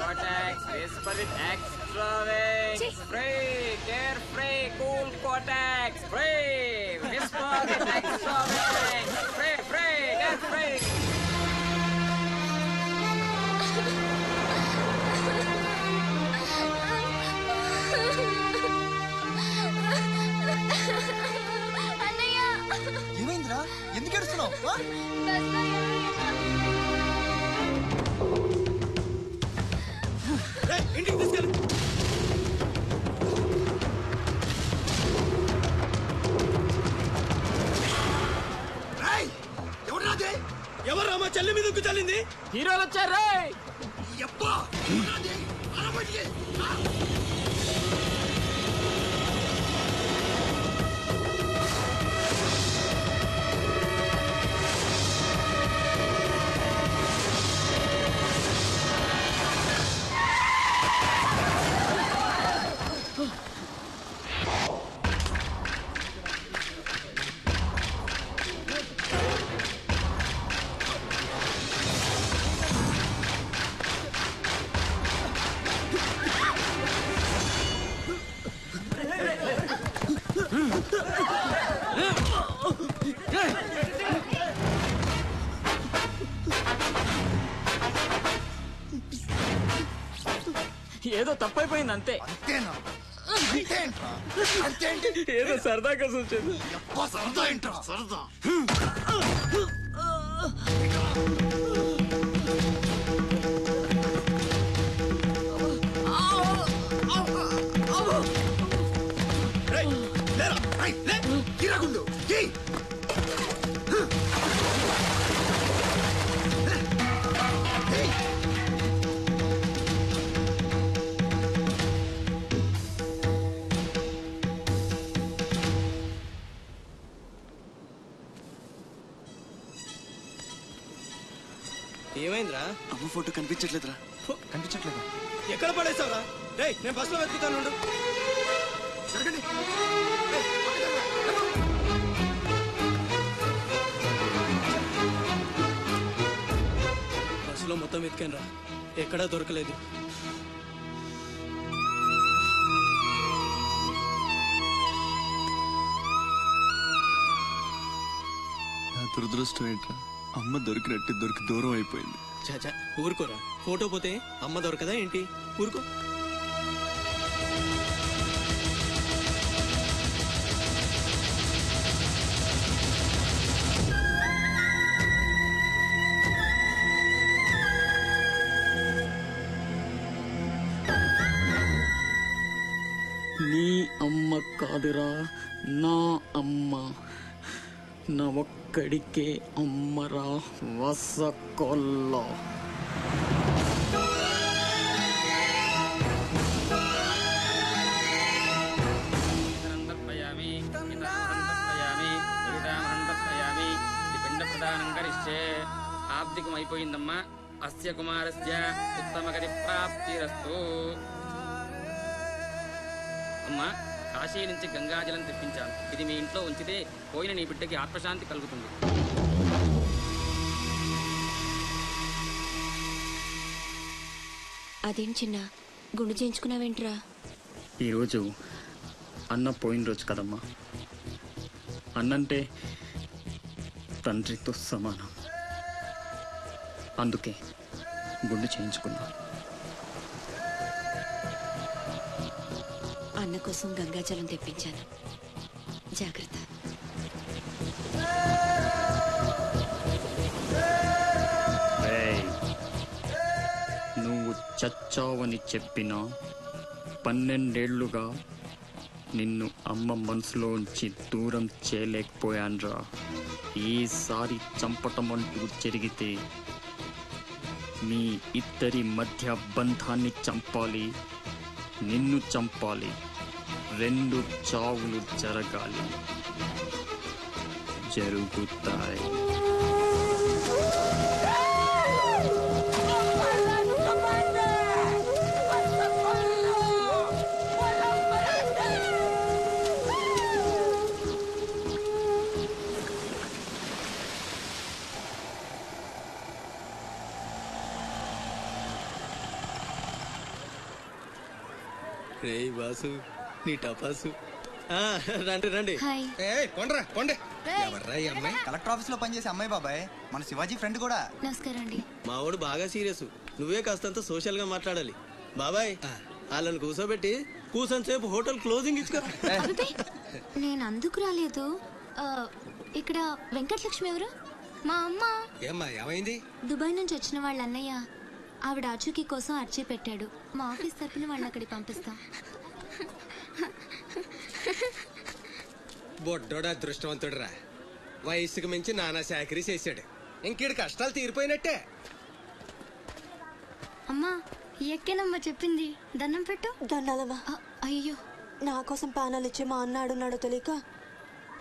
Cortex, whisper with extra wings. Free, carefree, cool Cortex. Free, whisper with extra wings. Free, carefree. అన్నయ్య ఏమైందిరా? ఎందుకు ఏడుస్తున్నావు? ఇంటికి తీసుకెళ్ళు. ఎవరు మా చెల్లి మీద ఉక్కు చల్లింది? హీరోలు వచ్చారు. ఏదో తప్పైపోయింది అంతే. అంతేనా? ఏదో సరదాగా సూచన. సరదా ఏంట్రా? సరదా ఏమైందిరా? అమ్మ ఫోటో కనిపించట్లేదురా. కనిపించట్లేదు. ఎక్కడ పడేసావురా? రేయ్ నేను బస్సులో వెతుకుతాను. బస్సులో మొత్తం వెతికాను రా, ఎక్కడా దొరకలేదు. నా దురదృష్టం ఏంట్రా? అమ్మ దొరికి దూరం అయిపోయింది. చాచా ఊరుకోరా, ఫోటో పోతే అమ్మ దొరకదా ఏంటి? ఊరుకో. నీ అమ్మ కాదురా, నా అమ్మ. నా ఒక్కడికే అమ్మరా వసకొల్ల. ఆబ్దికం అయిపోయిందమ్మా. అస్య కుమారస్య ఉత్తమగతి ప్రాప్తిరస్తు. అమ్మా, కాశీ నుంచి గంగాజలం తెప్పించాను. ఇది మీ ఇంట్లో ఉంచితే పోయిన నీ బిడ్డకి ఆత్మశాంతి కలుగుతుంది. అదేం చిన్న గుండు చేయించుకున్నావేంట్రా? ఈరోజు అన్న పోయిన రోజు కదమ్మా. అన్నంటే తండ్రితో సమానం. అందుకే గుండు చేయించుకున్నా. అన్న కోసం గంగాజలం తెప్పించాను, జాగ్రత్త. నువ్వు చచ్చావని చెప్పినా 12 ఏళ్లుగా నిన్ను అమ్మ మనసులోంచి దూరం చేయలేకపోయాన్రా. ఈసారి చంపటం అంటూ జరిగితే మీ ఇద్దరి మధ్య బంధాన్ని చంపాలి, నిన్ను చంపాలి. 2 చావులు జరగాలి. జరుగుతాయి. రే బాసు నీ టపాసు రండి రండి. హాయ్. కొండ్రా కొండే ఎవర్రా ఈ అమ్మాయి? కలెక్టర్ ఆఫీస్ లో పనిచేసే అమ్మాయి బాబాయ్, మన శివాజీ ఫ్రెండ్ కూడా. నమస్కారం అండి. మావాడు బాగా సీరియస్, నువ్వే కాస్తంత సోషల్ గా మాట్లాడాలి. బాబాయ్ వాళ్ళని కూర్చోబెట్టి కూర్చొని సేపు హోటల్ క్లోజింగ్ ఇచ్చుకో. అబ్బే, నేను అందుకు రాలేదు. ఇక్కడ వెంకటలక్ష్మి ఎవరు? మా అమ్మ. ఏమ్మా ఏమైంది? దుబాయ్ నుంచి వచ్చిన వాళ్ళ అన్నయ్య ఆవిడ ఆచూకీ కోసం అర్చీ పెట్టాడు. మా ఆఫీస్ తరపున వాళ్ళని అక్కడికి పంపిస్తాం. బొడ్డోడా అదృష్టవంతుడురా, వయసుకు మించి నానా చాకరీ చేశాడు. ఇంకీడు కష్టాలు తీరిపోయినట్టే. అమ్మా ఎక్కేనమ్మా చెప్పింది, దండం పెట్టు. దండాలమ్మా. అయ్యో, నా కోసం పానాలు ఇచ్చే మా అన్న ఆడున్నాడో తెలియక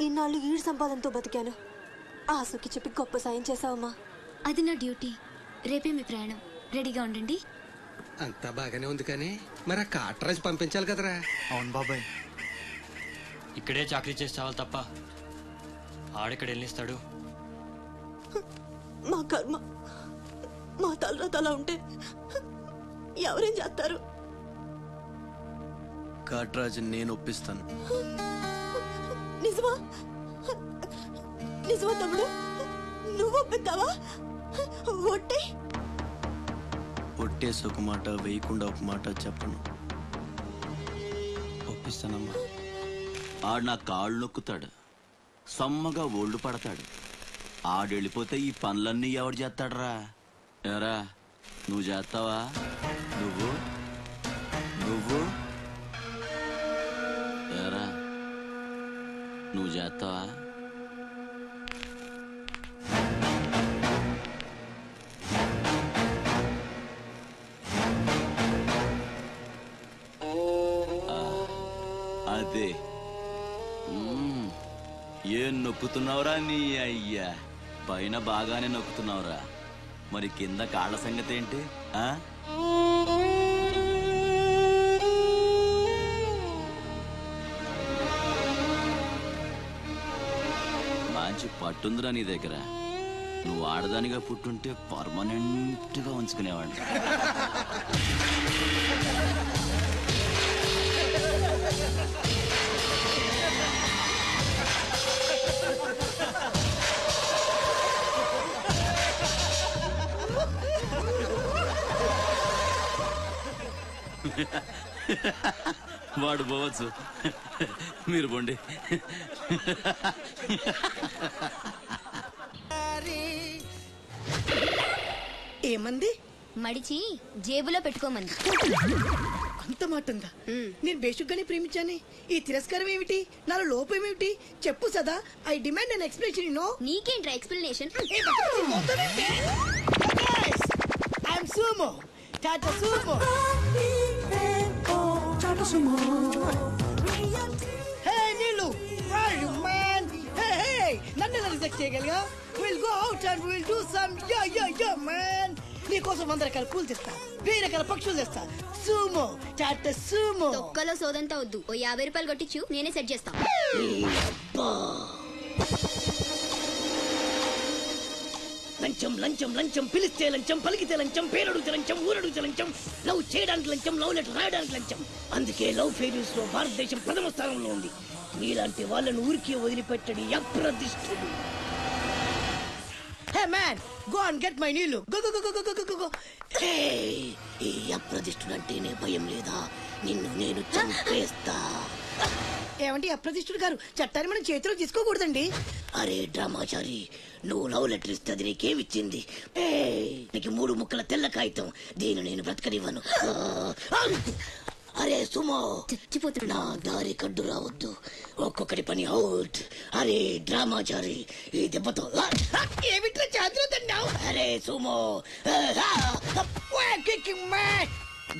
ఇన్నాళ్ళు ఈడు సంపాదనతో బతికాను. ఆసుకి చెప్పి గొప్ప సాయం చేసావమ్మా. అది నా డ్యూటీ. రేపే మీ ప్రయాణం, రెడీగా ఉండండి. అంతా బాగానే ఉంది కానీ మరి ఆ కాటరాజు పంపించాలి కదరా. అవును బాబాయ్. ఇక్కడే చాకరీ చేసి చావాలి తప్ప ఆడెక్కడ వెళ్ళిస్తాడు. మా కర్మ, మా తలరాత అలా ఉంటే ఎవరేం చేస్తారు? కాట్రాజు నేను ఒప్పిస్తాను. నిజమా? నిజమా తమ్ముడు? నువ్వు ఒప్పిద్దావా? ఒట్టే ఒట్టేసి ఒక మాట, వేయకుండా ఒక మాట చెప్పను. ఒప్పిస్తానమ్మా. ఆడు నా కాళ్ళు నొక్కుతాడు, సమ్మగా ఒళ్ళు పడతాడు. ఆడెళ్ళిపోతే ఈ పనులన్నీ ఎవడు చేస్తాడరా? ఎరా నువ్వు చేస్తావా? నువ్వు నువ్వు ఎరా నువ్వు చేస్తావా? అదే ఏం నొక్కుతున్నావురా నీ అయ్యా? పైన బాగానే నొక్కుతున్నావురా, మరి కింద కాళ్ళ సంగతి ఏంటి? మంచి పట్టుందిరా నీ దగ్గర. నువ్వు ఆడదానిగా పుట్టుంటే పర్మనెంట్ గా ఉంచుకునేవాడిని. వాడు పోవచ్చు, మీరు పోండి. ఏమంది? మడిచి జేబులో పెట్టుకోమంది. అంత మాట ఉందా? నేను బేషుగ్గానే ప్రేమించానే. ఈ తిరస్కారం ఏమిటి? నాలో లోపం ఏమిటి? చెప్పు Sada. I demand an explanation. No నీకేంట్రా explanation? I'm Sumo, Tata Sumo. Hey Neelu, where are you man? Hey, నన్ను రిజెక్ట్ చేయగలిగా? We'll go out and we'll do some yeah man. నీకోసం 100 రకాల పూలు తెస్తా, 1000 రకాల పక్షులు తెస్తా. Sumo, Tata Sumo. తొక్కలో సోదంతా వద్దు, ఓ 50 రూపాయలు కొట్టించు, నేనే సెట్ చేస్తా. లంచం లంచం లంచం, పిలిస్తే లంచం, పలికితే లంచం, పేరడుగుతే లంచం, ఊరడుగుతే లంచం, లవ్ చేయడానికి లంచం, లవ్ లెటర్ రాయడానికి లంచం. అందుకే లవ్ ఫెయిల్యూర్స్ లో భారతదేశం ప్రథమ స్థానంలో ఉంది. నీలాంటి వాళ్ళను ఊరికి వదిలిపెట్టడి అప్రదిష్టుడు. Hey man, go and get my నీళ్ళు. Go go go go go go. ఈ అప్రదిష్టుడు అంటేనే భయం లేదా? నిన్ను నేను చంపేస్తా. ఏమంటే అప్రదిష్టుడు గారు, చట్టాన్ని మనం చేతిలో తీసుకోకూడదండి. అరే డ్రామాచారి, నువ్వు లవ్ లెటర్ ఇస్తే అది నీకేమిచ్చింది? నీకు 3 ముక్కల తెల్ల కాగితం. దీన్ని నేను బ్రతకనివ్వను. అరే సుమో, చచ్చిపోతున్నా. నా దారి కడ్డు రావద్దు, ఒక్కొక్కటి పని అవుట్. అరే డ్రామాచారి, ఈ దెబ్బతో ఏమిట్లా చేతిలో తిన్నావు? అరే సుమో,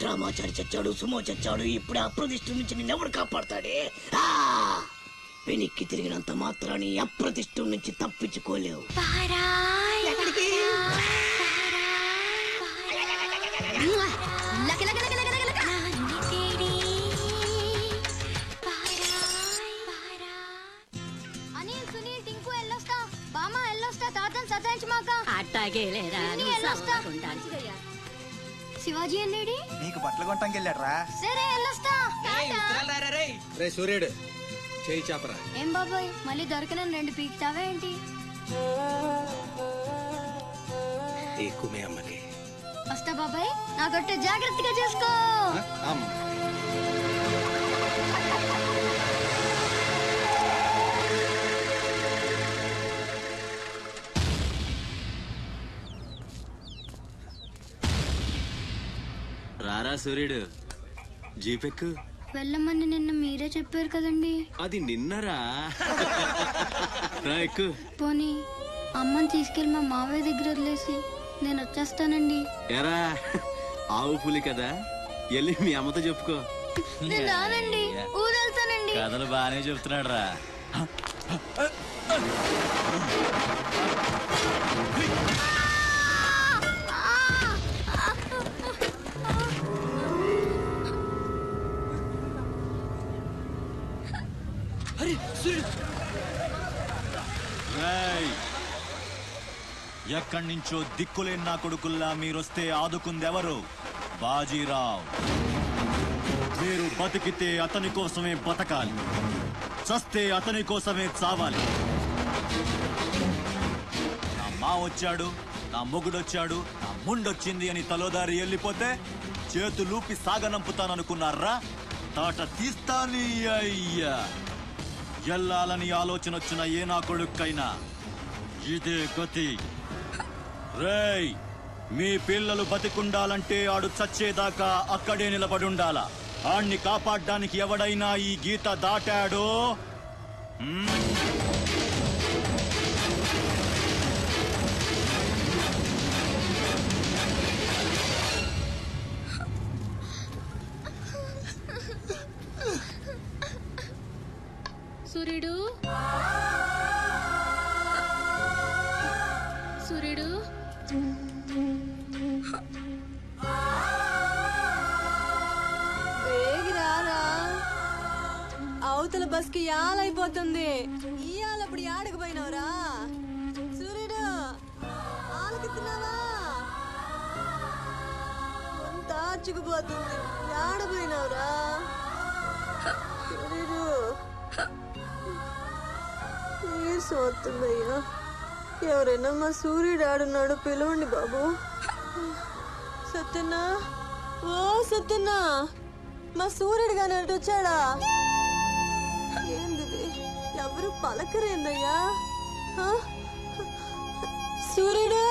డ్రామాచారి చచ్చాడు, సుమో చచ్చాడు. ఇప్పుడు అప్రతిష్ఠ నుంచి నిన్నెవడు కాపాడతాడే? వెనక్కి తిరిగినంత మాత్రాన్ని అప్రతిష్ఠ నుంచి తప్పించుకోలేవు. శివాజీ అన్నేడి నీకు బట్టలు కొనటానికి వెళ్ళాడ్రా. సరే వెళ్ళొస్తా. రే సూర్యుడు చేయి చాపరా. ఏం బాబాయ్ మళ్ళీ దొరకనని 2 పీకుతావా ఏంటి? ఎక్కువే అమ్మకి. వస్తా బాబాయ్, నా తొట్టె జాగ్రత్తగా చేసుకో. రారా సూర్యుడు, జీపెక్కు. వెళ్ళమని నిన్న మీరే చెప్పారు కదండి. అది నిన్నరా. రా ఎక్కు. పోనీ అమ్మని తీసుకెళ్ళి మా మావయ్య దగ్గర వదిలేసి నేను వచ్చేస్తానండి. ఎరా ఆవు పులి కదా, వెళ్ళి మీ అమ్మతో చెప్పుకో. నేను రానండి, ఊరెళ్తానండి. కథలు బాగానే చెప్తున్నాడు రా. ఎక్కడి నుంచో దిక్కులేని నా కొడుకుల్లా మీరొస్తే ఆదుకుందెవరు? బాజీరావ్. మీరు బతికితే అతని కోసమే బతకాలి, చస్తే అతని కోసమే చావాలి. నా మా వచ్చాడు, నా మొగుడొచ్చాడు, నా ముండొచ్చింది అని తలోదారి వెళ్ళిపోతే చేతులూపి సాగనంపుతాననుకున్నారా? తాట తీస్తాని అయ్యా. ఎల్లాలని ఆలోచన వచ్చిన ఏ నా కొడుక్కైనా ఇదే గతి. రేయ్, మీ పిల్లలు బతికుండాలంటే ఆడు చచ్చేదాకా అక్కడే నిలబడుండాలా. ఆణ్ణి కాపాడ్డానికి ఎవడైనా ఈ గీత దాటాడో సూర్యుడు, సూర్యుడు, వేగిరారా, అవతల బస్కి యాలైపోతుంది. ఇయాలప్పుడు ఆడకపోయినవరా సూర్యుడు? ఆలకిస్తున్నావా? అంత ఆచుకుపోతుంది. ఆడపోయినవరా సూర్యుడు? నీరసం వస్తుందయ్యా. ఎవరైనా మా సూర్యుడు ఆడున్నాడు పిలవండి బాబు. సత్యన్నా, ఓ సత్యన్నా, మా సూర్యుడు గాని అటు వచ్చాడా? ఏంది ఎవరు పలకరేందయ్యా? సూర్యుడు